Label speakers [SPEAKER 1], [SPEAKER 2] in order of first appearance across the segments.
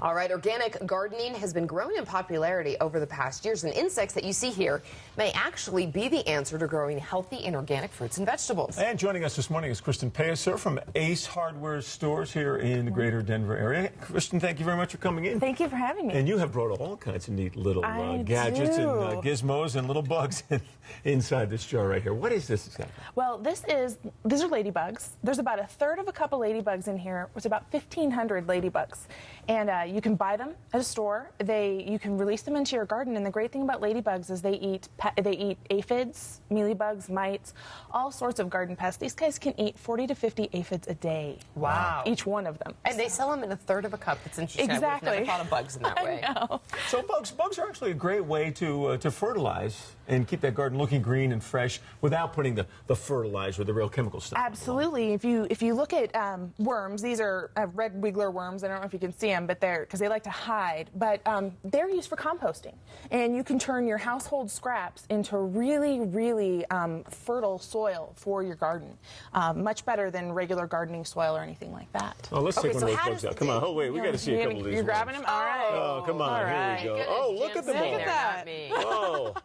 [SPEAKER 1] All right, organic gardening has been growing in popularity over the past years, and insects that you see here may actually be the answer to growing healthy and organic fruits and vegetables.
[SPEAKER 2] And joining us this morning is Kristen Payaser from Ace Hardware Stores here in the greater Denver area. Kristen, thank you very much for coming in.
[SPEAKER 3] Thank you for having me.
[SPEAKER 2] And you have brought all kinds of neat little gadgets and gizmos and little bugs inside this jar right here. What is this exactly?
[SPEAKER 3] Well, these are ladybugs. There's about a third of a cup of ladybugs in here. It's about 1,500 ladybugs. And you can buy them at a store. You can release them into your garden. And the great thing about ladybugs is they eat aphids, mealybugs, mites, all sorts of garden pests. These guys can eat 40 to 50 aphids a day.
[SPEAKER 1] Wow.
[SPEAKER 3] Each one of them.
[SPEAKER 1] And they sell them in a third of a cup. It's interesting.
[SPEAKER 3] Exactly.
[SPEAKER 1] I've never thought of bugs in that way.
[SPEAKER 3] I know.
[SPEAKER 2] So bugs are actually a great way to fertilize and keep that garden looking green and fresh without putting the fertilizer, the real chemical stuff.
[SPEAKER 3] Absolutely. If you look at worms, these are red wiggler worms. I don't know if you can see them, but they're because they like to hide. But they're used for composting, and you can turn your household scraps into really, really fertile soil for your garden. Much better than regular gardening soil or anything like that.
[SPEAKER 2] Oh, let's take one of those bugs out. Come on. Oh, wait. We got to see a couple of these.
[SPEAKER 3] You're grabbing them? All right.
[SPEAKER 2] Oh, come on. Here we go. Oh, look at them all.
[SPEAKER 3] Look at that.
[SPEAKER 2] Oh.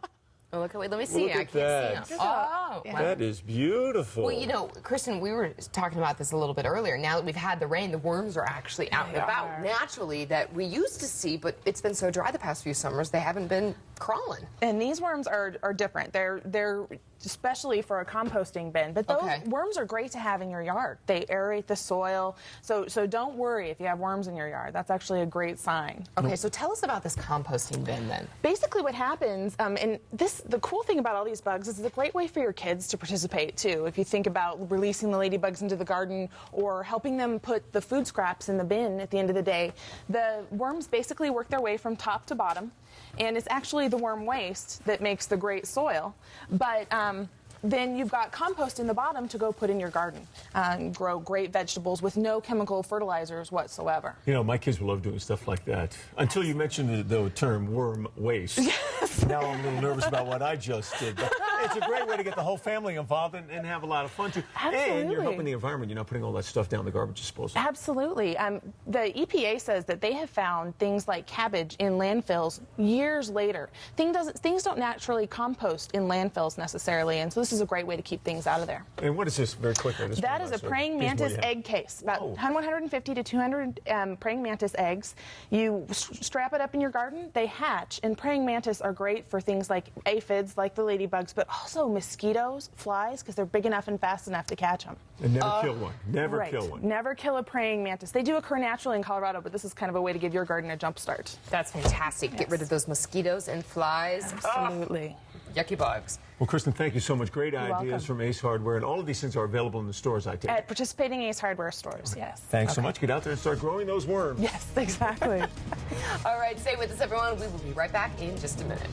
[SPEAKER 1] Oh, look, wait, let me see.
[SPEAKER 2] Look
[SPEAKER 1] I
[SPEAKER 2] at
[SPEAKER 1] can't see them. Oh,
[SPEAKER 3] Yeah.
[SPEAKER 1] wow.
[SPEAKER 2] That is beautiful.
[SPEAKER 1] Well, you know, Kristen, we were talking about this a little bit earlier. Now that we've had the rain, the worms are actually out and about naturally that we used to see, but it's been so dry the past few summers, they haven't been crawling.
[SPEAKER 3] And these worms are different. They're especially for a composting bin. But those worms are great to have in your yard. They aerate the soil. So don't worry if you have worms in your yard. That's actually a great sign.
[SPEAKER 1] Okay, so tell us about this composting bin then.
[SPEAKER 3] Basically what happens, and the cool thing about all these bugs is it's a great way for your kids to participate too. If you think about releasing the ladybugs into the garden or helping them put the food scraps in the bin at the end of the day, the worms basically work their way from top to bottom. And it's actually the worm waste that makes the great soil. But then you've got compost in the bottom to go put in your garden and grow great vegetables with no chemical fertilizers whatsoever.
[SPEAKER 2] You know, my kids will love doing stuff like that. Until you mentioned the term worm waste.
[SPEAKER 3] Yes.
[SPEAKER 2] Now I'm a little nervous about what I just did. But it's a great way to get the whole family involved and have a lot of fun too.
[SPEAKER 3] Absolutely.
[SPEAKER 2] And you're helping the environment. You're not putting all that stuff down the garbage disposal.
[SPEAKER 3] Absolutely. The EPA says that they have found things like cabbage in landfills years later. Things don't naturally compost in landfills necessarily, and so this is a great way to keep things out of there.
[SPEAKER 2] And what is this, very quickly?
[SPEAKER 3] That is a praying mantis egg case. About 150 to 200 praying mantis eggs. You strap it up in your garden, they hatch, and praying mantis are great for things like aphids, like the ladybugs, but also mosquitoes, flies, because they're big enough and fast enough to catch them.
[SPEAKER 2] And never kill one. Never kill one.
[SPEAKER 3] Never kill a praying mantis. They do occur naturally in Colorado, but this is kind of a way to give your garden a jump start.
[SPEAKER 1] That's fantastic. Yes. Get rid of those mosquitoes and flies.
[SPEAKER 3] Absolutely.
[SPEAKER 1] Yucky bugs.
[SPEAKER 2] Well, Kristen, thank you so much. Great
[SPEAKER 3] You're
[SPEAKER 2] ideas
[SPEAKER 3] welcome.
[SPEAKER 2] from Ace Hardware, and all of these things are available in the stores, I take
[SPEAKER 3] At
[SPEAKER 2] it.
[SPEAKER 3] participating Ace Hardware stores, yes.
[SPEAKER 2] Thanks so much. Get out there and start growing those worms.
[SPEAKER 3] Yes, exactly.
[SPEAKER 1] All right, stay with us, everyone. We will be right back in just a minute.